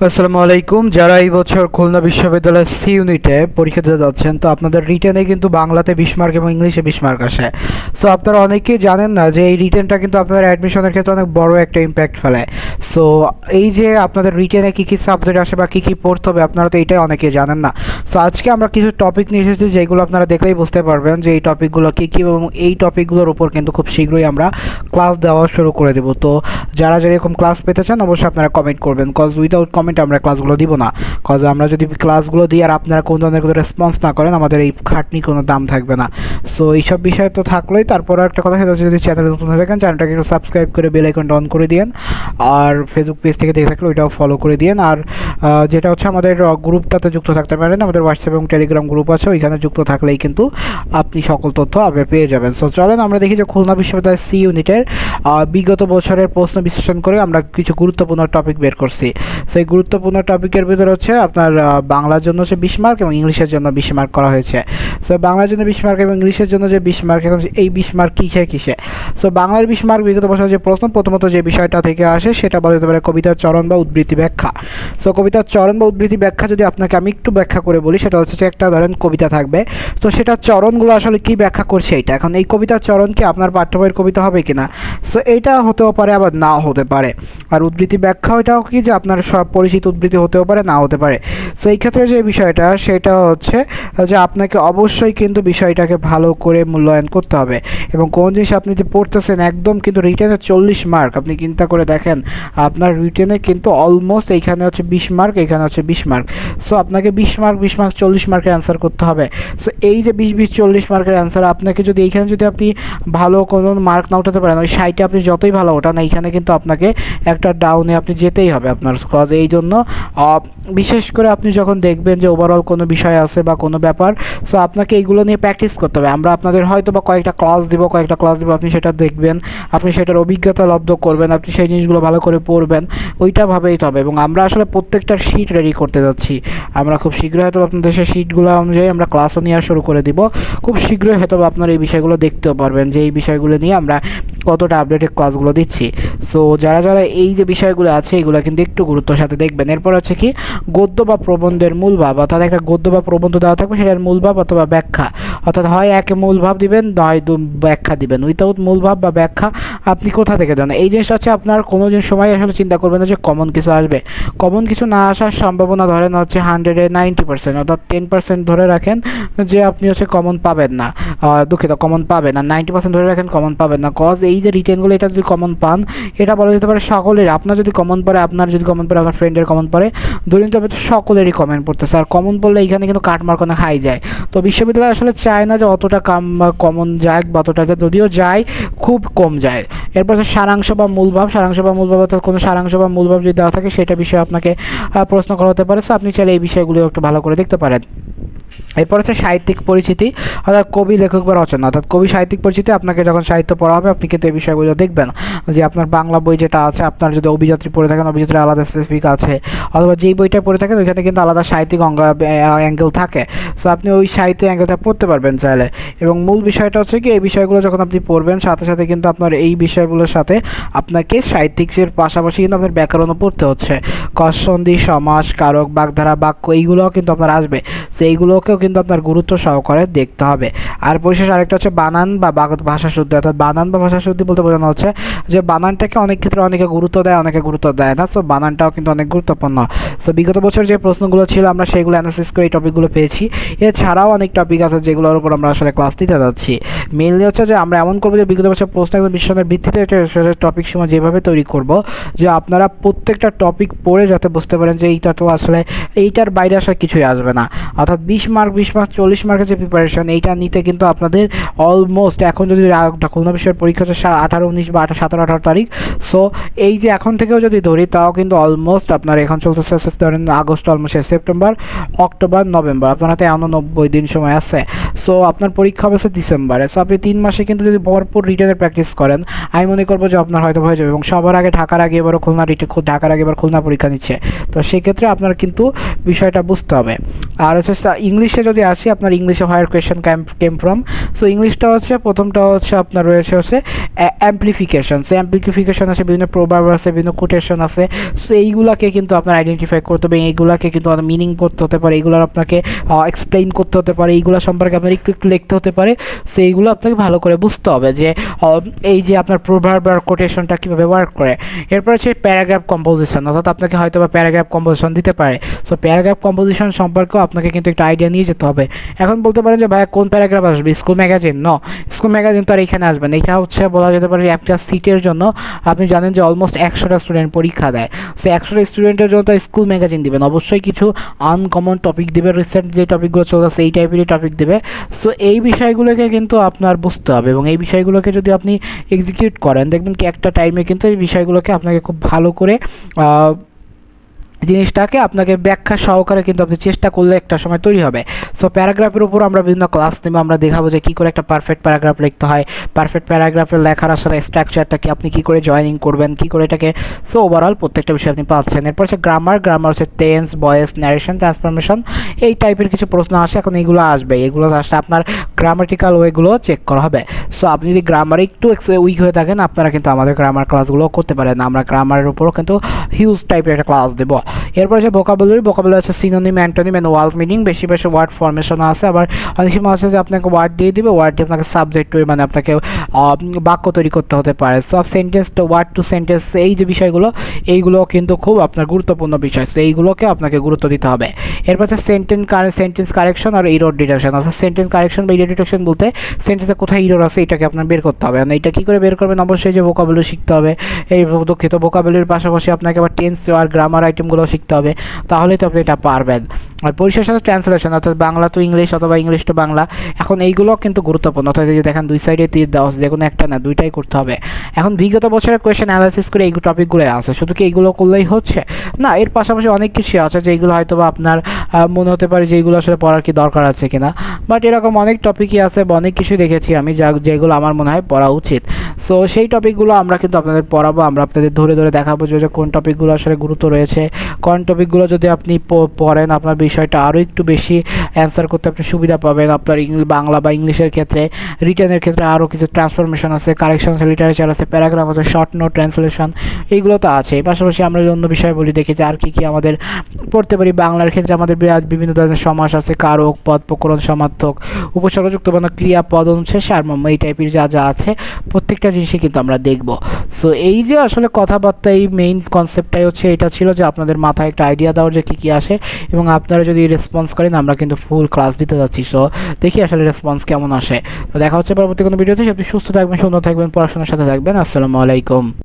আসসালামু আলাইকুম। যারা এই বছর খুলনা বিশ্ববিদ্যালয়ের সি ইউনিটে পরীক্ষা দিতে যাচ্ছেন, তো আপনাদের রিটেনে কিন্তু বাংলাতে 20 মার্ক এবং ইংলিশে 20 মার্ক আসে। সো আপনারা অনেকেই জানেন না যে এই রিটেনটা কিন্তু আপনাদের অ্যাডমিশনের ক্ষেত্রে অনেক বড় একটা ইম্প্যাক্ট ফেলে। সো এই যে আপনাদের রিটেনে কী কী সাবজেক্ট আসে বা কী কী পড়তে হবে, আপনারা তো এইটাই অনেকেই জানেন না। সো আজকে আমরা কিছু টপিক নিয়ে এসেছি যেগুলো আপনারা দেখলেই বুঝতে পারবেন যে এই টপিকগুলো কী কী, এবং এই টপিকগুলোর উপর কিন্তু খুব শীঘ্রই আমরা ক্লাস দেওয়া শুরু করে দেবো। তো যারা যেরকম ক্লাস পেতে চান অবশ্যই আপনারা কমেন্ট করবেন, কজ উইদাউট কমেন্ট আমরা ক্লাসগুলো দিব না। কজ আমরা যদি ক্লাসগুলো দিই আর আপনারা কোনো ধরনের কোনো রেসপন্স না করেন, আমাদের এই খাটনি কোনো দাম থাকবে না। সো এইসব বিষয় তো থাকলোই, তারপর একটা কথা সেটা হচ্ছে যদি চ্যানেলে নতুন হয়ে থাকেন চ্যানেলটাকে একটু সাবস্ক্রাইব করে বেল আইকনটা অন করে দিন, আর ফেসবুক পেজ থেকে দেখে থাকলে ওইটাও ফলো করে দিন। আর যেটা হচ্ছে আমাদের গ্রুপটাতে যুক্ত থাকতে পারেন, আমাদের হোয়াটসঅ্যাপ এবং টেলিগ্রাম গ্রুপ আছে, ওইখানে যুক্ত থাকলেই কিন্তু আপনি সকল তথ্য আগে পেয়ে যাবেন। সো চলেন আমরা দেখি যে খুলনা বিশ্ববিদ্যালয়ের সি ইউনিটের বিগত বছরের প্রশ্ন বিশ্লেষণ করে আমরা কিছু গুরুত্বপূর্ণ টপিক বের করছি। সেই গুরুত্বপূর্ণ টপিকের ভিতরে হচ্ছে আপনার বাংলার জন্য হচ্ছে 20 মার্ক এবং ইংলিশের জন্য 20 মার্ক করা হয়েছে। সো বাংলার জন্য 20 মার্ক এবং ইংলিশের জন্য যে 20 মার্ক, এখন এই 20 মার্ক কিসে। সো বাংলার 20 মার্ক বিগত বছরের যে প্রশ্ন, প্রথমত যে বিষয়টা থেকে আসে সেটা বলা যেতে পারে কবিতার চরণ বা উদ্ধৃতি ব্যাখ্যা। সো কবিতার চরণ বা উদ্ধৃতি ব্যাখ্যা যদি আপনাকে আমি একটু ব্যাখ্যা করে বলি, সেটা হচ্ছে যে একটা ধরেন কবিতা থাকবে, তো সেটা চরণগুলো আসলে কি ব্যাখ্যা করছে এইটা। এখন এই কবিতার চরণ কি আপনার পাঠ্য বইয়ের কবিতা হবে কিনা, সো এইটা হতেও পারে আবার নাও হতে পারে। আর উদ্ধৃতি ব্যাখ্যা ওইটাও কি যে আপনার সব পরিচিত উদ্ধৃতি হতেও পারে, না হতে পারে। সো এই ক্ষেত্রে যে বিষয়টা সেটা হচ্ছে যে আপনাকে অবশ্যই কিন্তু বিষয়টাকে ভালো করে মূল্যায়ন করতে হবে, এবং কোন জিনিস আপনি যে পড়তেছেন একদম কিন্তু রিটেনে 40 মার্ক, আপনি চিন্তা করে দেখেন আপনার রিটেনে কিন্তু অলমোস্ট এইখানে হচ্ছে 20 মার্ক, এখানে হচ্ছে 20 মার্ক। সো আপনাকে 20 মার্ক 40 মার্কের অ্যান্সার করতে হবে। সো এই যে 20 মার্কের অ্যান্সার আপনাকে যদি এইখানে যদি আপনি ভালো কোনো মার্ক না উঠাতে পারেন, ওই 60-এ আপনি যতই ভালো ওঠান এইখানে কিন্তু আপনাকে একটা ডাউনে আপনি যেতেই হবে আপনার। কজ এই জন্য বিশেষ করে আপনি যখন দেখবেন যে ওভারঅল কোনো বিষয় আছে বা কোনো ব্যাপার, সো আপনাকে এইগুলো নিয়ে প্র্যাকটিস করতে হবে। আমরা আপনাদের হয়তো বা কয়েকটা ক্লাস দিব, আপনি সেটা দেখবেন, আপনি সেটার অভিজ্ঞতা লব্ধ করবেন, আপনি সেই জিনিসগুলো ভালো করে পড়বেন, ওইটা ভাবেই হবে। এবং আমরা আসলে প্রত্যেকটার শিট রেডি করতে যাচ্ছি। আমরা খুব শীঘ্রই হয়তো আপনাদের সেই শিটগুলো অনুযায়ী আমরা ক্লাসও নেওয়া শুরু করে দিব। খুব শীঘ্রই হয়তো আপনার এই বিষয়গুলো দেখতেও পারবেন যে এই বিষয়গুলো নিয়ে আমরা কতটা আপডেটেড ক্লাসগুলো দিচ্ছি। সো যারা এই যে বিষয়গুলো আছে এগুলো কিন্তু একটু গুরুত্বের সাথে দেখবেন। এরপর হচ্ছে কি গদ্য বা প্রবন্ধের মূল ভাব, অর্থাৎ একটা গদ্য বা প্রবন্ধ দেওয়া থাকবে, সেটার মূল ভাব অথবা ব্যাখ্যা, অর্থাৎ হয় একে মূল ভাব দিবেন, নয় ব্যাখ্যা দিবেন। উইথাউট মূল ভাব বা ব্যাখ্যা আপনি কোথা থেকে দেন, এই জিনিসটা হচ্ছে আপনার কোনো দিন সময় আসলে চিন্তা করবেন না যে কমন কিছু আসবে। কমন কিছু না আসার সম্ভাবনা ধরেন হচ্ছে 100-এ 90%, অর্থাৎ 10% ধরে রাখেন যে আপনি হচ্ছে কমন পাবেন না, দুঃখিত কমন পাবেন না, 90% ধরে রাখেন কমন পাবেন না। কজ এই যে রিটেনগুলো এটা যদি কমন পান, এটা বলা যেতে পারে সকলের, আপনার যদি কমন পড়ে, আপনার ফ্রেন্ডের কমন পড়ে, ধরুন তবে তো সকলেরই কমন পড়তেছে। আর কমন পড়লে এইখানে কিন্তু কাটমার্ক অনেক হাই যায়। তো বিশ্ববিদ্যালয় আসলে চায় না যে অতটা কমন যায় বা অতটা যায়, যদিও যায় খুব কম যায়। এরপর সারাংশ বা মূলভাব, অর্থাৎ কোনো সারাংশ বা মূলভাব যদি দেওয়া থাকে সেটা বিষয়ে আপনাকে প্রশ্ন করা হতে পারে। সো আপনি চাইলে এই বিষয়গুলো একটু ভালো করে দেখতে পারেন। এরপর হচ্ছে সাহিত্যিক পরিচিতি, অর্থাৎ কবি, লেখক বা রচনা, অর্থাৎ কবি সাহিত্যিক পরিচিতি। আপনাকে যখন সাহিত্য পড়া হবে আপনি কিন্তু এই বিষয়গুলো দেখবেন যে আপনার বাংলা বই যেটা আছে, আপনার যদি অভিযাত্রী পড়ে থাকেন অভিযাত্রী আলাদা স্পেসিফিক আছে, অথবা যেই বইটা পড়ে থাকেন ওইখানে কিন্তু আলাদা সাহিত্যিক অ্যাঙ্গেল থাকে। সো আপনি ওই সাহিত্য অ্যাঙ্গেলটা পড়তে পারবেন চাইলে। এবং মূল বিষয়টা হচ্ছে কি এই বিষয়গুলো যখন আপনি পড়বেন সাথে সাথে কিন্তু আপনার এই বিষয়গুলোর সাথে আপনাকে সাহিত্যিকের পাশাপাশি কিন্তু আপনার ব্যাকরণও পড়তে হচ্ছে। কসন্ধি, সমাস, কারক, বাগধারা, বাক্য এইগুলোও কিন্তু আপনার আসবে। সো এইগুলোকেও কিন্তু আপনার গুরুত্ব সহকারে দেখতে হবে। আর পরিশেষে আরেকটা হচ্ছে বানান বা ভাষা শুদ্ধি, অর্থাৎ বানান বা ভাষা শুদ্ধি বলতে বোঝানো হচ্ছে যে বানানটাকে অনেক ক্ষেত্রে অনেকে গুরুত্ব দেয়, অনেকে গুরুত্ব দেয় না। সো বানানটাও কিন্তু অনেক গুরুত্বপূর্ণ। সো বিগত বছর যে প্রশ্নগুলো ছিল আমরা সেইগুলো অ্যানালাইসিস করে এই টপিকগুলো পেয়েছি। এছাড়াও অনেক টপিক আছে যেগুলোর উপর আমরা আসলে ক্লাস দিতে যাচ্ছি। মেনলি হচ্ছে যে আমরা এমন করবো যে বিগত বছর প্রশ্ন একদম বিশ্লেষণের ভিত্তিতে টপিক সময় যেভাবে তৈরি করব যে আপনারা প্রত্যেকটা টপিক পড়ে যাতে বুঝতে পারেন যে এইটা তো আসলে এইটার বাইরে আসলে কিছুই আসবে না। অর্থাৎ 20 মার্ক 40 মার্কের যে প্রিপারেশন এইটা নিতে কিন্তু আপনাদের অলমোস্ট এখন যদি খুলনা বিশ্বের পরীক্ষা হচ্ছে 18-19 বা 17-18 তারিখ। সো এই যে এখন থেকেও যদি ধরি তাও কিন্তু অলমোস্ট আপনার এখন চলতেছে ধরেন August, almost September, October, November, আপনার হাতে এমন 90 দিন সময় আছে। সো আপনার পরীক্ষা হবে হচ্ছে ডিসেম্বরে। সো আপনি 3 মাসে কিন্তু যদি ভরপুর রিটেনের প্র্যাকটিস করেন, আমি মনে করবো যে আপনার হয়তো হয়ে যাবে। এবং সবার আগে ঢাকার আগে এবারও খুলনা ঢাকার আগে এবার খুলনা পরীক্ষা নিচ্ছে। তো সেক্ষেত্রে আপনার কিন্তু বিষয়টা বুঝতে হবে। আর হচ্ছে ইংলিশে যদি আসি, আপনার ইংলিশে higher question came from. So ইংলিশটা হচ্ছে প্রথমটা হচ্ছে আপনার রয়েছে হচ্ছে অ্যাম্প্লিফিকেশন। সো অ্যাম্প্লিফিকেশন আছে, বিভিন্ন প্রভাব আছে, বিভিন্ন কোটেশন আছে। সো এইগুলাকে কিন্তু আপনার আইডেন্টিফাই করতে হবে, এইগুলাকে কিন্তু মিনিং করতে হতে পারে, এইগুলোর আপনাকে এক্সপ্লেইন করতে হতে পারে, এইগুলো সম্পর্কে আপনার একটু একটু লিখতে হতে পারে। সো এইগুলো আপনাকে ভালো করে বুঝতে হবে যে এই যে আপনার প্রভাব আর কোটেশনটা কীভাবে ওয়ার্ক করে। এরপর হচ্ছে প্যারাগ্রাফ কম্পোজিশন, অর্থাৎ আপনাকে হয়তো বা প্যারাগ্রাফ কম্পোজিশন দিতে পারে। সো প্যারাগ্রাফ কম্পোজিশন সম্পর্কেও আপনাকে কিন্তু একটা আইডিয়া নিয়ে যেতে হবে। এখন বলতে পারেন যে ভাইয়া কোন প্যারাগ্রাফ আসবে, স্কুল ম্যাগাজিন? ন, স্কুল ম্যাগাজিন তো আর এখানে আসবে না। এটা হচ্ছে বলা যেতে পারে একটা সিটের জন্য আপনি জানেন যে অলমোস্ট 100টা স্টুডেন্ট পরীক্ষা দেয়। সো 100টা স্টুডেন্টের জন্য তো স্কুল ম্যাগাজিন দিবেন, অবশ্যই কিছু আনকমন টপিক দেবে, রিসেন্ট যে টপিকগুলো চলছে এই টাইপেরই টপিক দেবে। সো এই বিষয়গুলোকে কিন্তু আপনার বুঝতে হবে, এবং এই বিষয়গুলোকে যদি আপনি এক্সিকিউট করেন, দেখবেন কি একটা টাইমে কিন্তু এই বিষয়গুলোকে আপনাকে খুব ভালো করে জিনিসটাকে আপনাকে ব্যাখ্যা সহকারে কিন্তু আপনি চেষ্টা করলে একটা সময় তৈরি হবে। সো প্যারাগ্রাফের উপর আমরা বিভিন্ন ক্লাস নেব, আমরা দেখাবো যে কী করে একটা পারফেক্ট প্যারাগ্রাফ লিখতে হয়, পারফেক্ট প্যারাগ্রাফের লেখার আসলে স্ট্রাকচারটাকে আপনি কী করে জয়েনিং করবেন, কী করে এটাকে। সো ওভারঅল প্রত্যেকটা বিষয় আপনি পাচ্ছেন। এরপর হচ্ছে গ্রামার হচ্ছে টেন্স, ভয়েস, ন্যারেশন, ট্রান্সফরমেশন, এই টাইপের কিছু প্রশ্ন আসে। এখন এইগুলো আসবে, এগুলো আসলে আপনার গ্রামাটিক্যাল ওয়েগুলো চেক করা হবে। সো আপনি যদি গ্রামারে একটু উইক হয়ে থাকেন, আপনারা কিন্তু আমাদের গ্রামার ক্লাসগুলো করতে পারেন। আমরা গ্রামারের উপরও কিন্তু হিউজ টাইপের একটা ক্লাস দেবো। এরপর আছে ভোকাবুলারি আছে synonym, antonym and word meaning, বেশি বেশি ওয়ার্ড ফরমেশন আছে। আবার অনেক সময় আছে যে আপনাকে ওয়ার্ড দিয়ে দিবে, ওয়ার্ড দিয়ে আপনাকে সাবজেক্ট মানে আপনাকে বাক্য তৈরি করতে হতে পারে। সব sentence to word to sentence, এই যে বিষয়গুলো, এইগুলো কিন্তু খুব আপনার গুরুত্বপূর্ণ বিষয়। সো এইগুলোকে আপনাকে গুরুত্ব দিতে হবে। এরপর আছে সেন্টেন্স কারেকশন আর ইরোর ডিটেকশন। অর্থাৎ সেন্টেন্স কারেকশন বা ইরোর ডিটেকশন বলতে সেন্টেন্সে কোথায় ইরোর আছে এটাকে আপনার বের করতে হবে। মানে এটা কী করে বের করবেন, অবশ্যই যে ভোকাবুলারি শিখতে হবে। এই দুঃখিত, ভোকাবুলারির পাশাপাশি আপনাকে আবার টেন্স আর গ্রামার আইটেমগুলো শিখতে হবে, তাহলেই তো আপনি এটা পারবেন। আর পরিশেষে সাথে ট্রান্সলেশন, অর্থাৎ বাংলা টু ইংলিশ অথবা ইংলিশ টু বাংলা। এখন এইগুলো কিন্তু গুরুত্বপূর্ণ, অর্থাৎ এই যে দেখেন দুই সাইডে তীর দেওয়া আছে, যে কোনো একটা না দুইটাই করতে হবে। এখন বিগত বছরের কোয়েশ্চেন অ্যানালাইসিস করে এই টপিকগুলো আছে, শুধু কি এইগুলো করলেই হচ্ছে না, এর পাশাপাশি অনেক কিছু আছে যেগুলো হয়তো বা আপনার মনে হতে পারে যে এইগুলো আসলে পড়ার কি দরকার আছে কিনা, বাট এরকম অনেক টপিকই আছে বা অনেক কিছু দেখেছি আমি যেগুলো আমার মনে হয় পড়া উচিত। সো সেই টপিকগুলো আমরা কিন্তু আপনাদের পড়াবো, আমরা আপনাদের ধরে ধরে দেখাবো যে কোন টপিকগুলো আসলে গুরুত্ব রয়েছে, কোন টপিকগুলো যদি আপনি পড়েন আপনার বিষয়টা আরও একটু বেশি অ্যান্সার করতে আপনি সুবিধা পাবেন। আপনার বাংলা বা ইংলিশের ক্ষেত্রে, রিটেনের ক্ষেত্রে আরও কিছু ট্রান্সফরমেশন আছে, কারেকশন আছে, লিটারেচার আছে, প্যারাগ্রাফ আছে, শর্ট নোট, ট্রান্সলেশন, এইগুলো তো আছে। পাশাপাশি আমরা অন্য বিষয় বলি দেখেছি আর কি আমাদের পড়তে পারি। বাংলার ক্ষেত্রে আমাদের বিভিন্ন ধরনের সমাস আছে, কারক, পদ, প্রকরণ, সমার্থক, উপসর্গযুক্ত বানান, ক্রিয়া, পদ, অনুচ্ছেদ, সারমর্ম, এই টাইপের যা যা আছে প্রত্যেকটা জিনিসই কিন্তু আমরা দেখব। সো এই যে আসলে কথাবার্তা, এই মেইন কনসেপ্টটাই হচ্ছে এটা ছিল যে আপনাদের মাথায় একটা আইডিয়া দেওয়ার যে কী কী আসে, এবং আপনারা যদি রেসপন্স করেন আমরা কিন্তু ফুল ক্লাস দিতে যাচ্ছি। সো দেখি আসলে রেসপন্স কেমন আসে। তো দেখা হচ্ছে পরবর্তী কোনো ভিডিওতে। আপনি সুস্থ থাকবেন, সুন্দর থাকবেন, পড়াশোনার সাথে থাকবেন। আসসালামু আলাইকুম।